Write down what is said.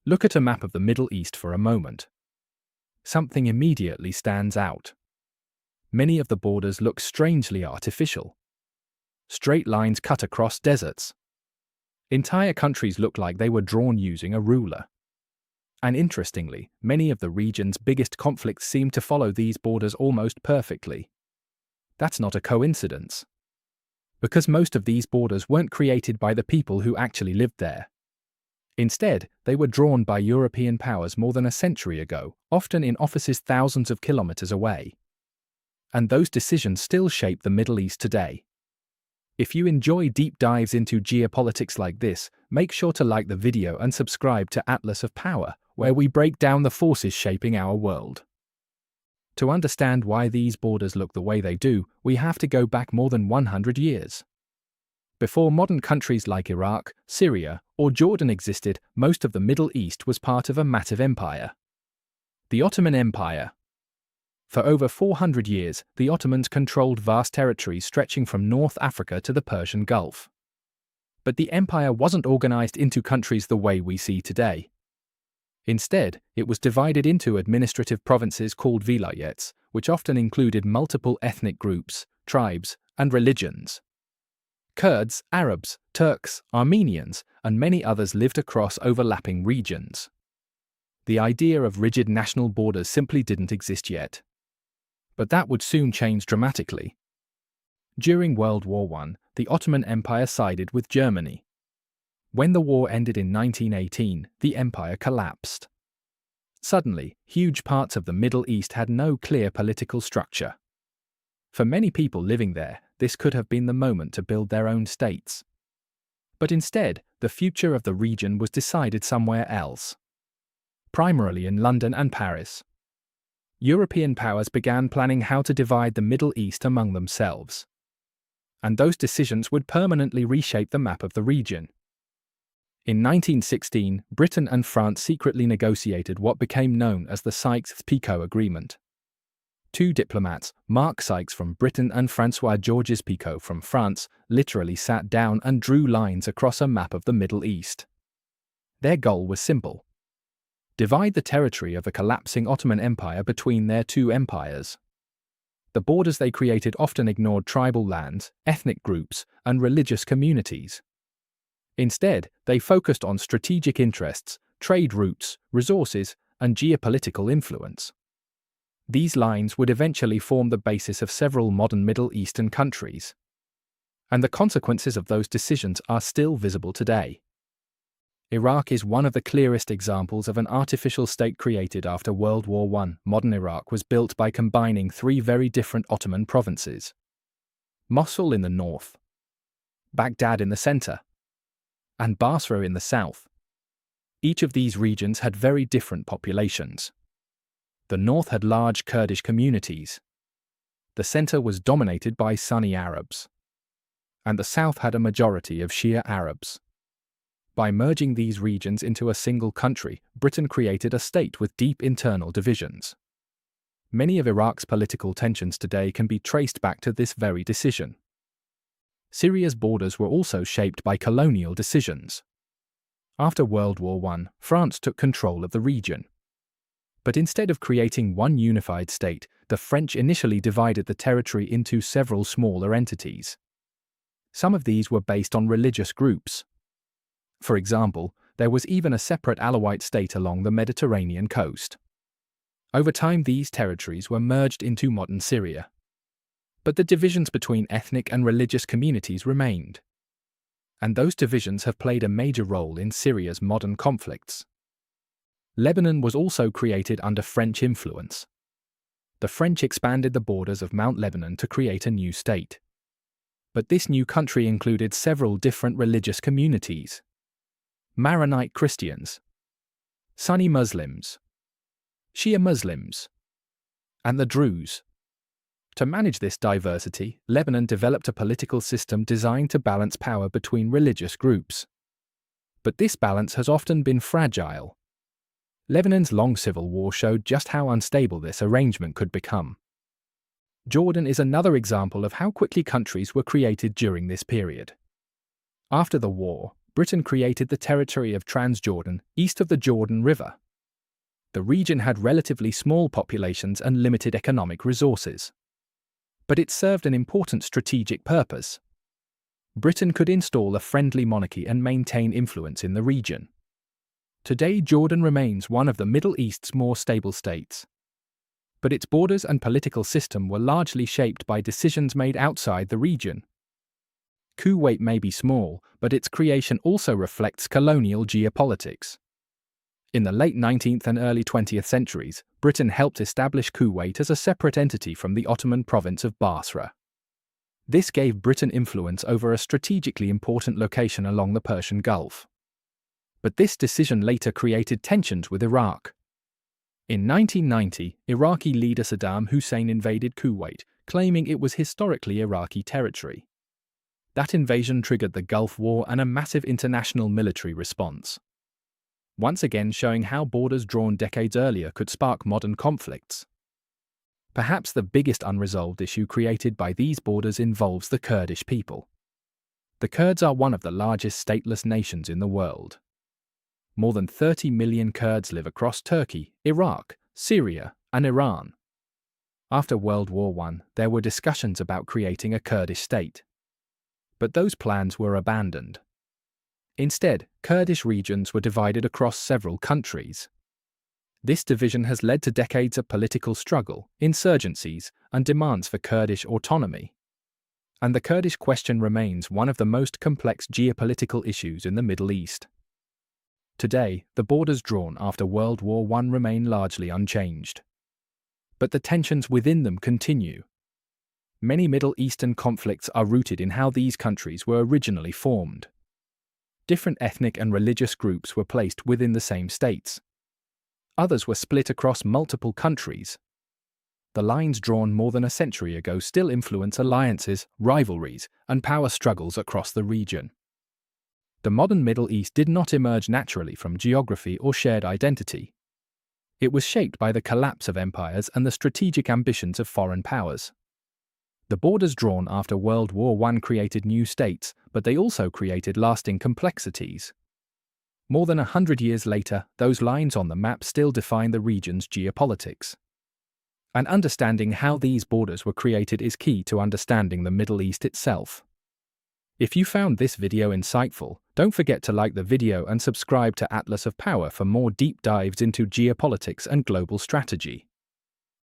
Look at a map of the Middle East for a moment. Something immediately stands out. Many of the borders look strangely artificial. Straight lines cut across deserts. Entire countries look like they were drawn using a ruler. And interestingly, many of the region's biggest conflicts seem to follow these borders almost perfectly. That's not a coincidence. Because most of these borders weren't created by the people who actually lived there. Instead, they were drawn by European powers more than a century ago, often in offices thousands of kilometers away. And those decisions still shape the Middle East today. If you enjoy deep dives into geopolitics like this, make sure to like the video and subscribe to Atlas of Power, where we break down the forces shaping our world. To understand why these borders look the way they do, we have to go back more than 100 years. Before modern countries like Iraq, Syria, or Jordan existed, most of the Middle East was part of a massive empire. The Ottoman Empire. For over 400 years, the Ottomans controlled vast territories stretching from North Africa to the Persian Gulf. But the empire wasn't organized into countries the way we see today. Instead, it was divided into administrative provinces called vilayets, which often included multiple ethnic groups, tribes, and religions. Kurds, Arabs, Turks, Armenians, and many others lived across overlapping regions. The idea of rigid national borders simply didn't exist yet. But that would soon change dramatically. During World War I, the Ottoman Empire sided with Germany. When the war ended in 1918, the empire collapsed. Suddenly, huge parts of the Middle East had no clear political structure. For many people living there, this could have been the moment to build their own states. But instead, the future of the region was decided somewhere else. Primarily in London and Paris. European powers began planning how to divide the Middle East among themselves. And those decisions would permanently reshape the map of the region. In 1916, Britain and France secretly negotiated what became known as the Sykes-Picot Agreement. Two diplomats, Mark Sykes from Britain and François-Georges Picot from France, literally sat down and drew lines across a map of the Middle East. Their goal was simple: divide the territory of the collapsing Ottoman Empire between their two empires. The borders they created often ignored tribal lands, ethnic groups, and religious communities. Instead, they focused on strategic interests, trade routes, resources, and geopolitical influence. These lines would eventually form the basis of several modern Middle Eastern countries. And the consequences of those decisions are still visible today. Iraq is one of the clearest examples of an artificial state created after World War I. Modern Iraq was built by combining three very different Ottoman provinces. Mosul in the north, Baghdad in the center, and Basra in the south. Each of these regions had very different populations. The north had large Kurdish communities. The center was dominated by Sunni Arabs. And the south had a majority of Shia Arabs. By merging these regions into a single country, Britain created a state with deep internal divisions. Many of Iraq's political tensions today can be traced back to this very decision. Syria's borders were also shaped by colonial decisions. After World War I, France took control of the region. But instead of creating one unified state, the French initially divided the territory into several smaller entities. Some of these were based on religious groups. For example, there was even a separate Alawite state along the Mediterranean coast. Over time, these territories were merged into modern Syria. But the divisions between ethnic and religious communities remained. And those divisions have played a major role in Syria's modern conflicts. Lebanon was also created under French influence. The French expanded the borders of Mount Lebanon to create a new state. But this new country included several different religious communities. Maronite Christians, Sunni Muslims, Shia Muslims, and the Druze. To manage this diversity, Lebanon developed a political system designed to balance power between religious groups. But this balance has often been fragile. Lebanon's long civil war showed just how unstable this arrangement could become. Jordan is another example of how quickly countries were created during this period. After the war, Britain created the territory of Transjordan, east of the Jordan River. The region had relatively small populations and limited economic resources. But it served an important strategic purpose. Britain could install a friendly monarchy and maintain influence in the region. Today, Jordan remains one of the Middle East's more stable states. But its borders and political system were largely shaped by decisions made outside the region. Kuwait may be small, but its creation also reflects colonial geopolitics. In the late 19th and early 20th centuries, Britain helped establish Kuwait as a separate entity from the Ottoman province of Basra. This gave Britain influence over a strategically important location along the Persian Gulf. But this decision later created tensions with Iraq. In 1990, Iraqi leader Saddam Hussein invaded Kuwait, claiming it was historically Iraqi territory. That invasion triggered the Gulf War and a massive international military response. Once again showing how borders drawn decades earlier could spark modern conflicts. Perhaps the biggest unresolved issue created by these borders involves the Kurdish people. The Kurds are one of the largest stateless nations in the world. More than 30 million Kurds live across Turkey, Iraq, Syria, and Iran. After World War I, there were discussions about creating a Kurdish state. But those plans were abandoned. Instead, Kurdish regions were divided across several countries. This division has led to decades of political struggle, insurgencies, and demands for Kurdish autonomy. And the Kurdish question remains one of the most complex geopolitical issues in the Middle East. Today, the borders drawn after World War I remain largely unchanged. But the tensions within them continue. Many Middle Eastern conflicts are rooted in how these countries were originally formed. Different ethnic and religious groups were placed within the same states. Others were split across multiple countries. The lines drawn more than a century ago still influence alliances, rivalries, and power struggles across the region. The modern Middle East did not emerge naturally from geography or shared identity. It was shaped by the collapse of empires and the strategic ambitions of foreign powers. The borders drawn after World War I created new states, but they also created lasting complexities. More than 100 years later, those lines on the map still define the region's geopolitics. And understanding how these borders were created is key to understanding the Middle East itself. If you found this video insightful, don't forget to like the video and subscribe to Atlas of Power for more deep dives into geopolitics and global strategy.